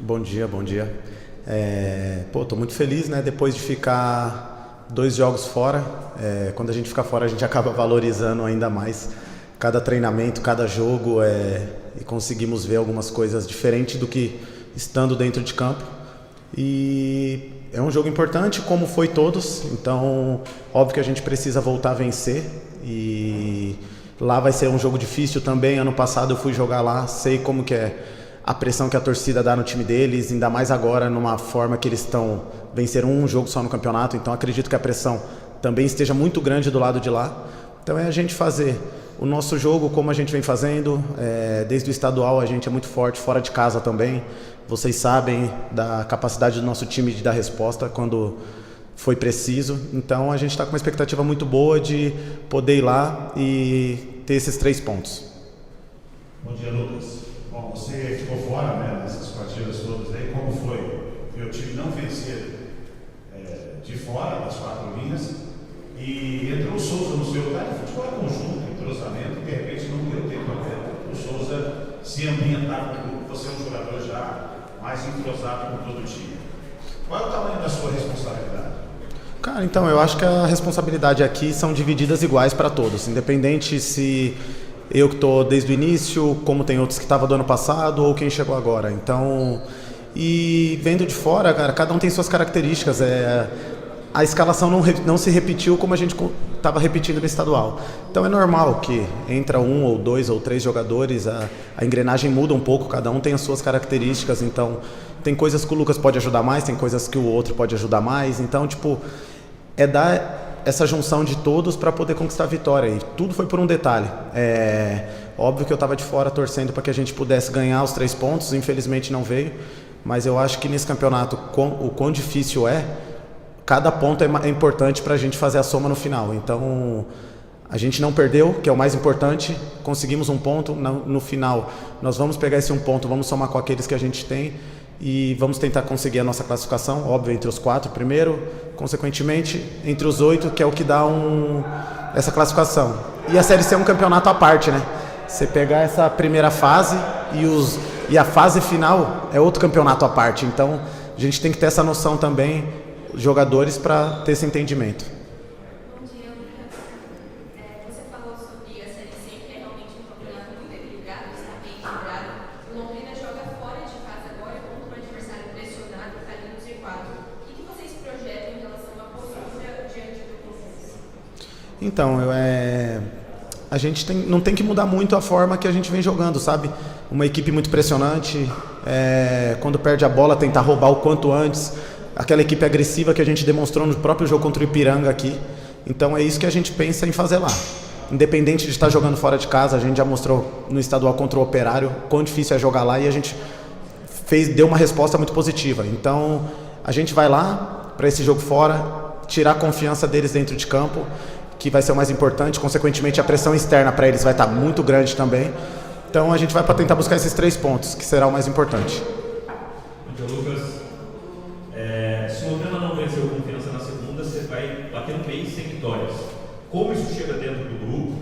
Bom dia, bom dia. Tô muito feliz, né? Depois de ficar 2 jogos fora, quando a gente fica fora a gente acaba valorizando ainda mais cada treinamento, cada jogo, e conseguimos ver algumas coisas diferentes do que estando dentro de campo. E é um jogo importante, como foi todos, então óbvio que a gente precisa voltar a vencer e lá vai ser um jogo difícil também. Ano passado eu fui jogar lá, sei como que é a pressão que a torcida dá no time deles, ainda mais agora numa forma que eles estão venceram um jogo só no campeonato, então acredito que a pressão também esteja muito grande do lado de lá. Então é a gente fazer o nosso jogo como a gente vem fazendo, desde o estadual a gente é muito forte, fora de casa também. Vocês sabem da capacidade do nosso time de dar resposta quando foi preciso. Então a gente está com uma expectativa muito boa de poder ir lá e ter esses 3 pontos. Bom dia, Lucas. Bom, você ficou fora, né, dessas partidas todas aí. Como foi ver o time não vencer de fora das 4 linhas? E entrou o Souza no seu lugar de futebol conjunto, entrosamento, de repente não deu tempo até o Souza se ambientar com o grupo. Você é um jogador já mais entrosado com todo o time. Qual é o tamanho da sua responsabilidade? Cara, então eu acho que a responsabilidade aqui são divididas iguais para todos, independente se eu que estou desde o início, como tem outros que estavam do ano passado ou quem chegou agora. Então, e vendo de fora, cara, cada um tem suas características. A escalação não se repetiu como a gente estava repetindo no estadual. Então é normal que entra 1 ou 2 ou 3 jogadores, a engrenagem muda um pouco, cada um tem as suas características. Então tem coisas que o Lucas pode ajudar mais, tem coisas que o outro pode ajudar mais. Então, é dar essa junção de todos para poder conquistar a vitória. E tudo foi por um detalhe. Óbvio que eu estava de fora torcendo para que a gente pudesse ganhar os 3 pontos, infelizmente não veio. Mas eu acho que nesse campeonato, o quão difícil cada ponto é importante para a gente fazer a soma no final. Então, a gente não perdeu, que é o mais importante, conseguimos um ponto. No final, nós vamos pegar esse 1 ponto, vamos somar com aqueles que a gente tem e vamos tentar conseguir a nossa classificação, óbvio, entre os 4 primeiro, consequentemente, entre os 8, que é o que dá essa classificação. E a Série C é um campeonato à parte, né? Você pegar essa primeira fase e a fase final é outro campeonato à parte. Então, a gente tem que ter essa noção também, jogadores, para ter esse entendimento. Bom dia, Lucas. Você falou sobre a Série C, que é realmente um campeonato muito equilibrado, está bem equilibrado. O Londrina joga fora de casa agora contra um adversário pressionado, que está ali no Z4. O que vocês projetam em relação à postura diante do processo? Então, a gente não tem que mudar muito a forma que a gente vem jogando, sabe? Uma equipe muito pressionante, quando perde a bola tentar roubar o quanto antes. Aquela equipe agressiva que a gente demonstrou no próprio jogo contra o Ipiranga aqui. Então é isso que a gente pensa em fazer lá. Independente de estar jogando fora de casa, a gente já mostrou no estadual contra o Operário quão difícil é jogar lá e a gente deu uma resposta muito positiva. Então a gente vai lá para esse jogo fora, tirar a confiança deles dentro de campo, que vai ser o mais importante. Consequentemente, a pressão externa para eles vai estar muito grande também. Então a gente vai para tentar buscar esses 3 pontos, que será o mais importante. Bom dia, Lucas. Se o Londrina não venceu confiança na segunda, você vai bater um mês sem vitórias. Como isso chega dentro do grupo?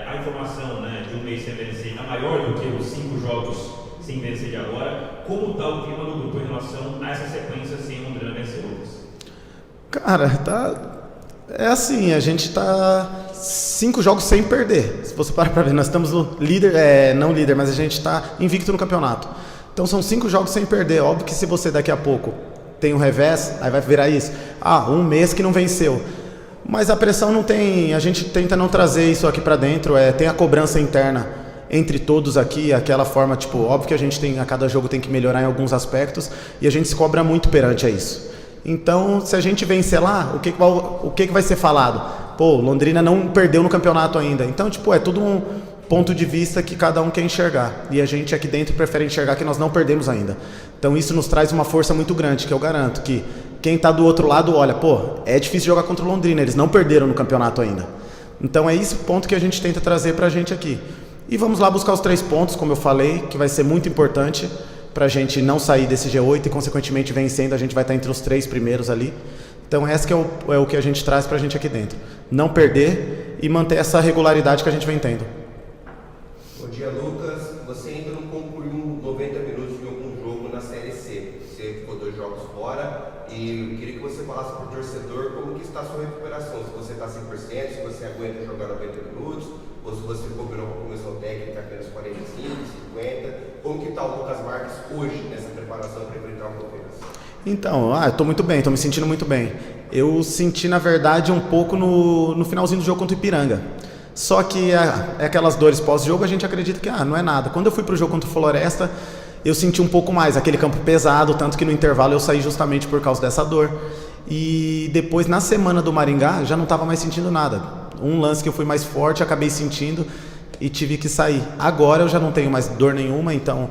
A informação, né, de um mês sem vencer é maior do que os 5 jogos sem vencer de agora. Como está o clima do grupo em relação a essa sequência sem o Londrina vencer, Lucas? Cara, é assim, a gente está 5 jogos sem perder. Se você parar para ver, nós estamos no líder, não líder, mas a gente está invicto no campeonato. Então são 5 jogos sem perder. Óbvio que se você daqui a pouco tem um revés, aí vai virar isso. Um mês que não venceu. Mas a pressão não tem, a gente tenta não trazer isso aqui para dentro, tem a cobrança interna entre todos aqui, aquela forma, óbvio que a gente a cada jogo tem que melhorar em alguns aspectos e a gente se cobra muito perante a isso. Então, se a gente vencer lá, o que vai ser falado? Londrina não perdeu no campeonato ainda. Então, é tudo um ponto de vista que cada um quer enxergar. E a gente aqui dentro prefere enxergar que nós não perdemos ainda. Então isso nos traz uma força muito grande, que eu garanto que quem está do outro lado olha, é difícil jogar contra o Londrina, eles não perderam no campeonato ainda. Então é esse ponto que a gente tenta trazer para a gente aqui. E vamos lá buscar os 3 pontos, como eu falei, que vai ser muito importante para a gente não sair desse G8 e consequentemente vencendo, a gente vai estar entre os 3 primeiros ali. Então esse que é o que a gente traz para a gente aqui dentro. Não perder e manter essa regularidade que a gente vem tendo. Bom dia, Lucas. Você ainda não concluiu 90 minutos de algum fora, e eu queria que você falasse para o torcedor como que está a sua recuperação, se você está 100%, se você aguenta jogar 90 minutos, ou se você combinou com a comissão técnica apenas 45, 50, como que está o Lucas Marques hoje nessa preparação para enfrentar o Palmeiras? Então, eu tô muito bem, tô me sentindo muito bem. Eu senti, na verdade, um pouco no finalzinho do jogo contra o Ipiranga. Só que é aquelas dores pós-jogo, a gente acredita que não é nada. Quando eu fui pro jogo contra o Floresta, eu senti um pouco mais, aquele campo pesado, tanto que no intervalo eu saí justamente por causa dessa dor. E depois, na semana do Maringá, já não estava mais sentindo nada. Um lance que eu fui mais forte, acabei sentindo e tive que sair. Agora eu já não tenho mais dor nenhuma, então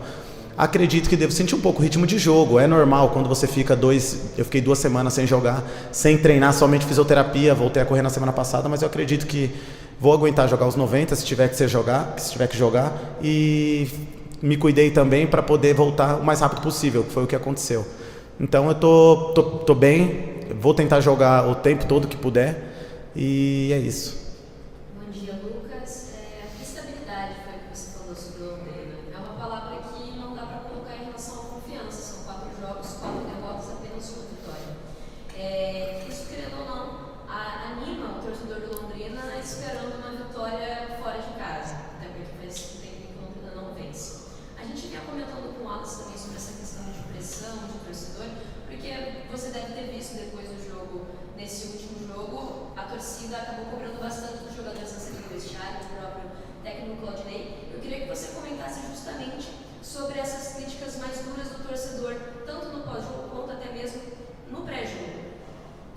acredito que devo sentir um pouco o ritmo de jogo. É normal quando você fica eu fiquei 2 semanas sem jogar, sem treinar, somente fisioterapia, voltei a correr na semana passada, mas eu acredito que vou aguentar jogar os 90 se tiver que jogar, e me cuidei também para poder voltar o mais rápido possível, que foi o que aconteceu. Então eu tô bem, vou tentar jogar o tempo todo que puder, e é isso. Bom dia, Lucas. Estabilidade foi o que você falou sobre o Londrina. É uma palavra que não dá para colocar em relação à confiança. São 4 jogos, 4 derrotas, apenas 1 vitória. Isso, querendo ou não, anima o torcedor do Londrina esperando uma vitória fora de casa, até porque faz tempo que o Londrina não vence. A gente vinha comentando com o Alex também sobre essa questão de pressão de torcedor, porque você deve ter visto depois do jogo, nesse último jogo, a torcida acabou cobrando bastante dos jogadores na saída do vestiário, do próprio técnico Claudinei. Eu queria que você comentasse justamente sobre essas críticas mais duras do torcedor, tanto no pós-jogo quanto até mesmo no pré-jogo.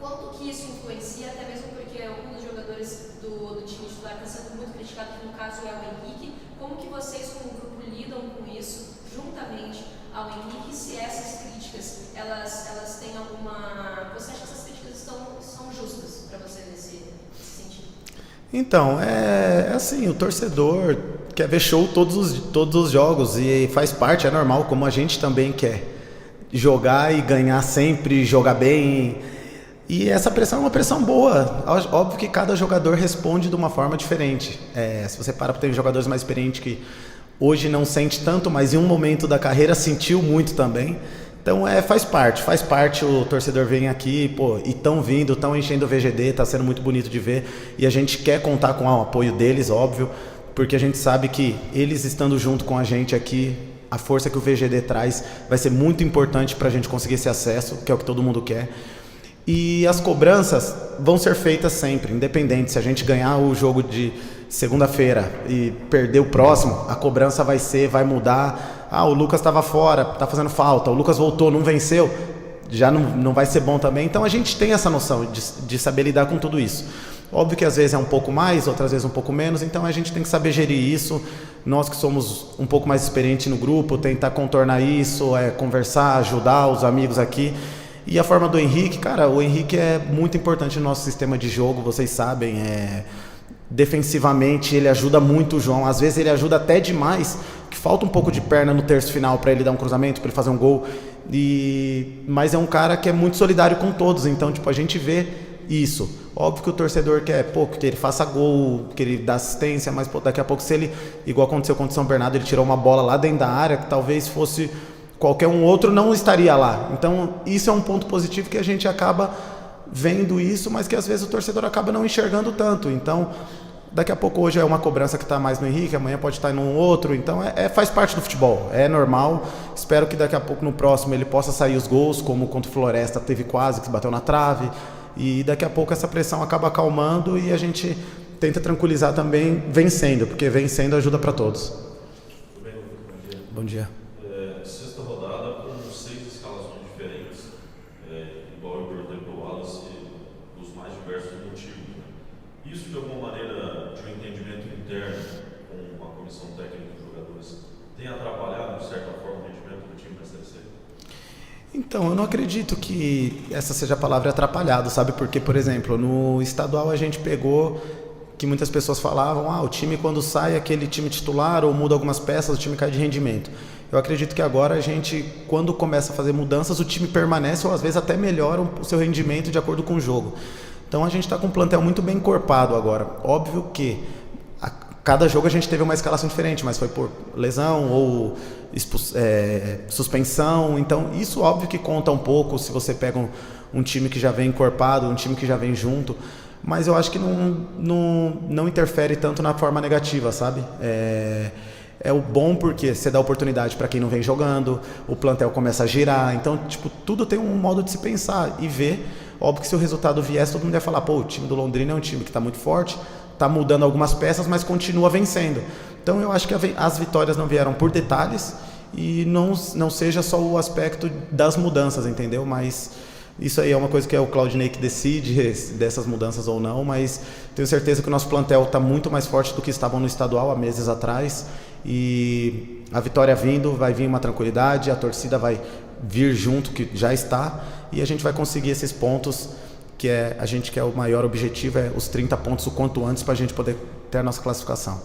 Quanto que isso influencia, até mesmo porque um dos jogadores do time titular está sendo muito criticado, que no caso é o Henrique. Como que vocês, como grupo, lidam com isso, juntamente ao Henrique, se essas críticas, elas têm alguma... Você acha que essas críticas são justas para você nesse sentido? Então, é assim, o torcedor quer ver show todos os jogos, e faz parte, é normal, como a gente também quer jogar e ganhar sempre, jogar bem. E essa pressão é uma pressão boa. Óbvio que cada jogador responde de uma forma diferente. Se você para ter jogadores mais experientes que hoje não sente tanto, mas em um momento da carreira sentiu muito também. Então faz parte, o torcedor vem aqui, e estão enchendo o VGD, está sendo muito bonito de ver, e a gente quer contar com o apoio deles, óbvio, porque a gente sabe que eles estando junto com a gente aqui, a força que o VGD traz vai ser muito importante para a gente conseguir esse acesso, que é o que todo mundo quer. E as cobranças vão ser feitas sempre, independente. Se a gente ganhar o jogo de segunda-feira e perder o próximo, a cobrança vai mudar. O Lucas estava fora, está fazendo falta, o Lucas voltou, não venceu, já não vai ser bom também. Então a gente tem essa noção de saber lidar com tudo isso. Óbvio que às vezes é um pouco mais, outras vezes um pouco menos, então a gente tem que saber gerir isso. Nós que somos um pouco mais experientes no grupo, tentar contornar isso, conversar, ajudar os amigos aqui. E a forma do Henrique, cara, o Henrique é muito importante no nosso sistema de jogo, vocês sabem, defensivamente ele ajuda muito o João, às vezes ele ajuda até demais, que falta um pouco de perna no terço final para ele dar um cruzamento, para ele fazer um gol, mas é um cara que é muito solidário com todos, então a gente vê isso. Óbvio que o torcedor quer que ele faça gol, que ele dá assistência, mas daqui a pouco, se ele, igual aconteceu com o São Bernardo, ele tirou uma bola lá dentro da área, que talvez fosse qualquer um outro, não estaria lá. Então isso é um ponto positivo, que a gente acaba vendo isso, mas que às vezes o torcedor acaba não enxergando tanto. Então daqui a pouco, hoje é uma cobrança que está mais no Henrique, amanhã pode estar em um outro, então faz parte do futebol, é normal. Espero que daqui a pouco, no próximo, ele possa sair os gols, como contra o Floresta teve quase, que bateu na trave, e daqui a pouco essa pressão acaba acalmando e a gente tenta tranquilizar também vencendo, porque vencendo ajuda para todos. Tudo bem, bom dia. Bom dia. Sexta rodada com 6 escalações diferentes, igual eu perguntei para o Wallace, dos mais diversos motivos. Isso, de alguma maneira, de um entendimento interno com a comissão técnica dos jogadores, tem atrapalhado, de certa forma, o rendimento do time na Série C? Então, eu não acredito que essa seja a palavra atrapalhado, sabe? Porque, por exemplo, no estadual a gente pegou que muitas pessoas falavam, o time quando sai aquele time titular ou muda algumas peças, o time cai de rendimento. Eu acredito que agora a gente, quando começa a fazer mudanças, o time permanece ou às vezes até melhora o seu rendimento de acordo com o jogo. Então a gente está com um plantel muito bem encorpado agora. Óbvio que cada jogo a gente teve uma escalação diferente, mas foi por lesão ou suspensão. Então isso óbvio que conta um pouco se você pega um time que já vem encorpado, um time que já vem junto, mas eu acho que não interfere tanto na forma negativa, sabe? É o bom porque você dá oportunidade para quem não vem jogando, o plantel começa a girar, então tipo, tudo tem um modo de se pensar e ver. Óbvio que se o resultado viesse, todo mundo ia falar, pô, o time do Londrina é um time que está muito forte, está mudando algumas peças, mas continua vencendo. Então eu acho que as vitórias não vieram por detalhes e não seja só o aspecto das mudanças, entendeu? Mas isso aí é uma coisa que é o Claudinei que decide dessas mudanças ou não, mas tenho certeza que o nosso plantel está muito mais forte do que estavam no estadual há meses atrás, e a vitória vindo, vai vir uma tranquilidade, a torcida vai vir junto, que já está, e a gente vai conseguir esses pontos, que a gente quer o maior objetivo, é os 30 pontos o quanto antes para a gente poder ter a nossa classificação.